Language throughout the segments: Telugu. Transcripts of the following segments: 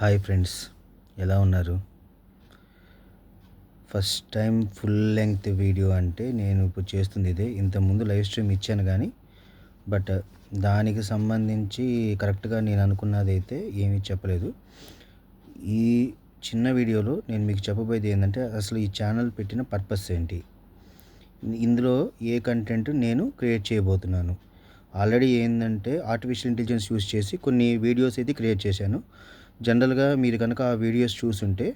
హాయ్ ఫ్రెండ్స్, ఎలా ఉన్నారు? First time full length video అంటే నేను ఇప్పుడు చేస్తుంది ఇదే. ఇంతకుముందు లైవ్ స్ట్రీమ్ ఇచ్చాను కానీ బట్ దానికి సంబంధించి కరెక్ట్గా నేను అనుకున్నది అయితే ఏమీ చెప్పలేదు. ఈ చిన్న వీడియోలో నేను మీకు చెప్పబోయేది ఏంటంటే అసలు ఈ ఛానల్ పెట్టిన పర్పస్ ఏంటి, ఇందులో ఏ కంటెంట్ నేను క్రియేట్ చేయబోతున్నాను. ఆల్రెడీ ఏంటంటే ఆర్టిఫిషియల్ ఇంటెలిజెన్స్ యూస్ చేసి కొన్ని వీడియోస్ అయితే క్రియేట్ చేశాను. జనరల్గా మీరు కనుక ఆ వీడియోస్ చూసుంటే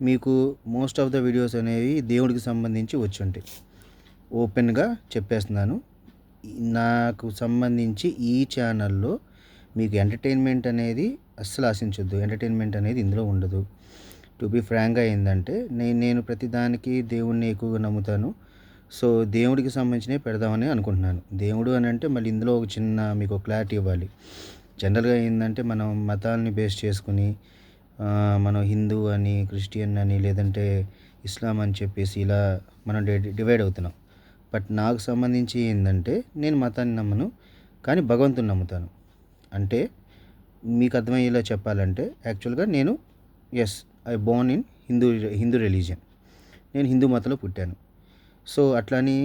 మీకు మోస్ట్ ఆఫ్ ద వీడియోస్ అనేవి దేవుడికి సంబంధించి వచ్చి ఉంటాయి. ఓపెన్గా చెప్పేస్తున్నాను, నాకు సంబంధించి ఈ ఛానల్లో మీకు ఎంటర్టైన్మెంట్ అనేది అస్సలు ఆశించొద్దు. ఎంటర్టైన్మెంట్ అనేది ఇందులో ఉండదు. టు బీ ఫ్రాంక్గా ఏంటంటే నేను ప్రతిదానికి దేవుణ్ణి ఎక్కువగా నమ్ముతాను. సో దేవుడికి సంబంధించినవి పెడదామని అనుకుంటున్నాను. దేవుడు అని అంటే మళ్ళీ ఇందులో ఒక చిన్న మీకు క్లారిటీ ఇవ్వాలి. జనరల్గా ఏంటంటే మనం మతాలని బేస్ చేసుకుని మనం హిందూ అని, క్రిస్టియన్ అని, లేదంటే ఇస్లాం అని చెప్పేసి ఇలా మనం డివైడ్ అవుతున్నాం. బట్ నాకు సంబంధించి ఏంటంటే నేను మతాన్ని నమ్మను, కానీ భగవంతుని నమ్ముతాను. అంటే మీకు అర్థమయ్యేలా చెప్పాలంటే యాక్చువల్గా నేను I Born in Hindu religion. నేను హిందూ మతంలో పుట్టాను. సో అట్లని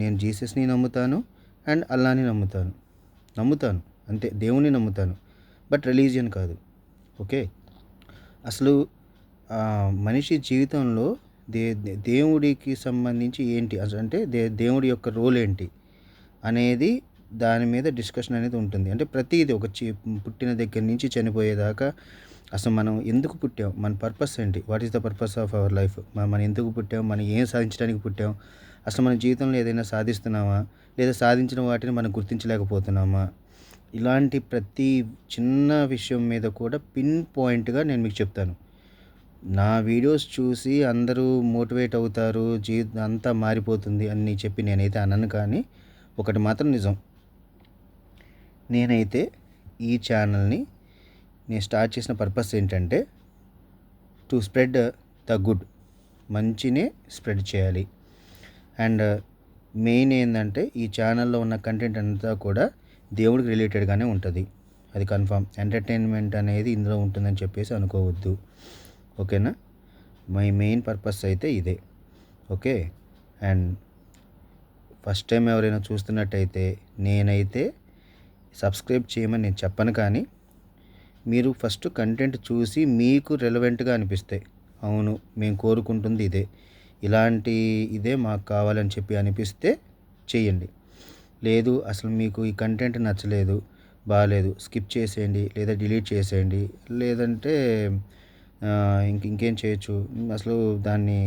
నేను జీసస్ని నమ్ముతాను అండ్ అల్లాని నమ్ముతాను అంతే, దేవుని నమ్ముతాను, బట్ రిలీజియన్ కాదు. ఓకే, అసలు మనిషి జీవితంలో దేవుడికి సంబంధించి ఏంటి అంటే దేవుడి యొక్క రోల్ ఏంటి అనేది దాని మీద డిస్కషన్ అనేది ఉంటుంది. అంటే ప్రతిదీ పుట్టిన దగ్గర నుంచి చనిపోయేదాకా అసలు మనం ఎందుకు పుట్టాం, మన పర్పస్ ఏంటి, what is the purpose of our life, మనం ఎందుకు పుట్టాం, మనం ఏం సాధించడానికి పుట్టాం, అసలు మన జీవితంలో ఏదైనా సాధిస్తున్నామా, లేదా సాధించిన వాటిని మనం గుర్తించలేకపోతున్నామా, ఇలాంటి ప్రతి చిన్న విషయం మీద కూడా పిన్ పాయింట్గా నేను మీకు చెప్తాను. నా వీడియోస్ చూసి అందరూ మోటివేట్ అవుతారు, జీవితం అంతా మారిపోతుంది అని చెప్పి నేనైతే అనను. కానీ ఒకటి మాత్రం నిజం, నేనైతే ఈ ఛానల్ని నేను స్టార్ట్ చేసిన పర్పస్ ఏంటంటే టు స్ప్రెడ్ ద గుడ్, మంచినే స్ప్రెడ్ చేయాలి. అండ్ మెయిన్ ఏంటంటే ఈ ఛానల్లో ఉన్న కంటెంట్ అంతా కూడా దేవుడికి రిలేటెడ్గానే ఉంటుంది, అది కన్ఫామ్. ఎంటర్టైన్మెంట్ అనేది ఇందులో ఉంటుందని చెప్పేసి అనుకోవద్దు. ఓకేనా, మై మెయిన్ పర్పస్ అయితే ఇదే. ఓకే, అండ్ ఫస్ట్ టైం ఎవరైనా చూస్తున్నట్టయితే నేనైతే సబ్స్క్రైబ్ చేయమని నేను చెప్పను, కానీ మీరు ఫస్ట్ కంటెంట్ చూసి మీకు రెలవెంట్గా అనిపిస్తే, అవును మేము కోరుకుంటుంది ఇదే మాకు కావాలని చెప్పి అనిపిస్తే చేయండి. లేదు అసలు మీకు ఈ కంటెంట్ నచ్చలేదు, బాగాలేదు, స్కిప్ చేసేయండి, లేదా డిలీట్ చేసేయండి, లేదంటే ఇంకేం చేయొచ్చు, అసలు దాన్ని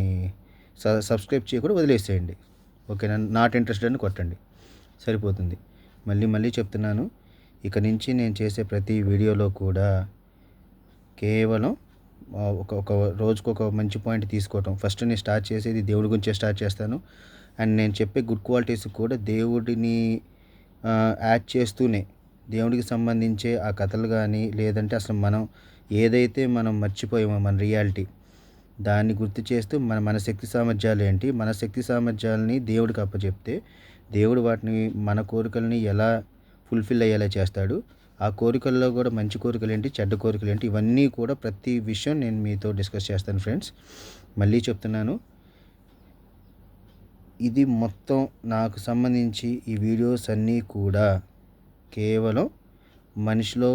సబ్స్క్రైబ్ చేయకుండా వదిలేసేయండి. ఓకేనా, నాట్ ఇంట్రెస్టెడ్ అని కొట్టండి, సరిపోతుంది. మళ్ళీ చెప్తున్నాను, ఇక నుంచి నేను చేసే ప్రతి వీడియోలో కూడా కేవలం ఒక రోజుకు ఒక మంచి పాయింట్ తీసుకోవటం. ఫస్ట్ నేను స్టార్ట్ చేసేది దేవుడి గురించే స్టార్ట్ చేస్తాను. అండ్ నేను చెప్పే గుడ్ క్వాలిటీస్ కూడా దేవుడిని యాడ్ చేస్తూనే, దేవుడికి సంబంధించే ఆ కథలు కానీ, లేదంటే అసలు ఏదైతే మనం మర్చిపోయామో మన రియాలిటీ, దాన్ని గుర్తు చేస్తూ మన శక్తి సామర్థ్యాలు ఏంటి, మన శక్తి సామర్థ్యాలని దేవుడికి అప్పచెప్తే దేవుడు వాటిని, మన కోరికల్ని ఎలా ఫుల్ఫిల్ అయ్యేలా చేస్తాడు. ఆ కోరికల్లో కూడా మంచి కోరికలు ఏంటి, చెడ్డ కోరికలు ఏంటి, ఇవన్నీ కూడా ప్రతి విషయం నేను మీతో డిస్కస్ చేస్తాను ఫ్రెండ్స్. మళ్ళీ చెప్తున్నాను, ఇది మొత్తం నాకు సంబంధించి ఈ వీడియోస్ అన్నీ కూడా కేవలం మనిషిలో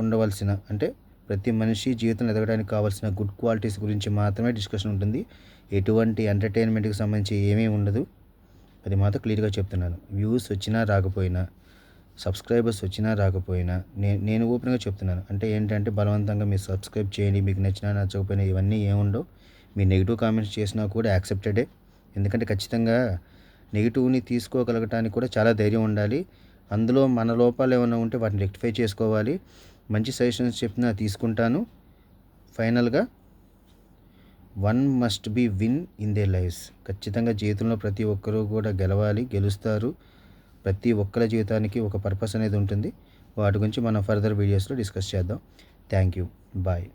ఉండవలసిన, అంటే ప్రతి మనిషి జీవితంలో ఎదగడానికి కావాల్సిన గుడ్ క్వాలిటీస్ గురించి మాత్రమే డిస్కషన్ ఉంటుంది. ఎటువంటి ఎంటర్టైన్మెంట్కి సంబంధించి ఏమీ ఉండదు, అది మాత్రం క్లియర్గా చెప్తున్నాను. వ్యూస్ వచ్చినా రాకపోయినా, సబ్స్క్రైబర్స్ వచ్చినా రాకపోయినా నేను ఓపెన్గా చెప్తున్నాను. అంటే ఏంటంటే బలవంతంగా మీరు సబ్స్క్రైబ్ చేయండి, మీకు నచ్చినా నచ్చకపోయినా ఇవన్నీ ఏముండవు. మీరు నెగిటివ్ కామెంట్స్ చేసినా కూడా యాక్సెప్టెడే. ఎందుకంటే ఖచ్చితంగా నెగిటివ్ని తీసుకోగలగటానికి కూడా చాలా ధైర్యం ఉండాలి. అందులో మన లోపాలు ఏమైనా ఉంటే వాటిని రెక్టిఫై చేసుకోవాలి. మంచి సజెషన్స్ చెప్పినా తీసుకుంటాను. ఫైనల్గా one must be win in the life's. ఖచ్చితంగా జీవితంలో ప్రతి ఒక్కరూ కూడా గెలుస్తారు. ప్రతి ఒక్కరి జీవితానికి ఒక పర్పస్ అనేది ఉంటుంది. వాటి గురించి మనం ఫర్దర్ వీడియోస్లో డిస్కస్ చేద్దాం. Thank you, bye.